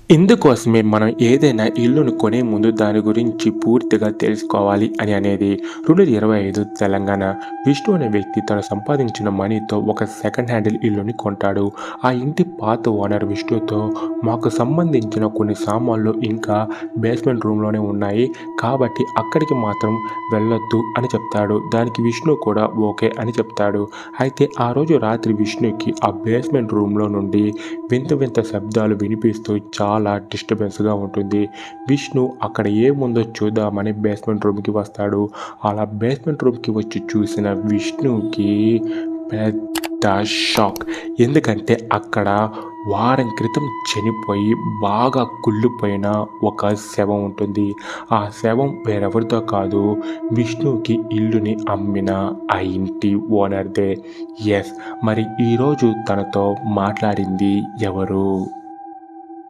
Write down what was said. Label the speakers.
Speaker 1: ఇందుకోసమే మనం ఏదైనా ఇల్లును కొనే ముందు దాని గురించి పూర్తిగా తెలుసుకోవాలి అని అనేది. 2025 తెలంగాణ. విష్ణు అనే వ్యక్తి తను సంపాదించిన మనీతో ఒక సెకండ్ హ్యాండిల్ ఇల్లుని కొంటాడు. ఆ ఇంటి పాత ఓనర్ విష్ణుతో మాకు సంబంధించిన కొన్ని సామాన్లు ఇంకా బేస్మెంట్ రూమ్లోనే ఉన్నాయి కాబట్టి అక్కడికి మాత్రం వెళ్ళొద్దు అని చెప్తాడు. దానికి విష్ణు కూడా ఓకే అని చెప్తాడు. అయితే ఆ రోజు రాత్రి విష్ణుకి ఆ బేస్మెంట్ రూమ్లో నుండి వింత వింత శబ్దాలు వినిపిస్తూ చాలా డిస్టర్బెన్స్గా ఉంటుంది. విష్ణు అక్కడ ఏముందో చూద్దామని బేస్మెంట్ రూమ్కి వస్తాడు. అలా బేస్మెంట్ రూమ్కి వచ్చి చూసిన విష్ణుకి పెద్ద షాక్. ఎందుకంటే అక్కడ వారం క్రితం చనిపోయి బాగా కుళ్ళిపోయిన ఒక శవం ఉంటుంది. ఆ శవం వేరెవరితో కాదు, విష్ణుకి ఇల్లుని అమ్మిన ఆ ఇంటి ఓనర్దే. ఎస్, మరి ఈరోజు తనతో మాట్లాడింది ఎవరు?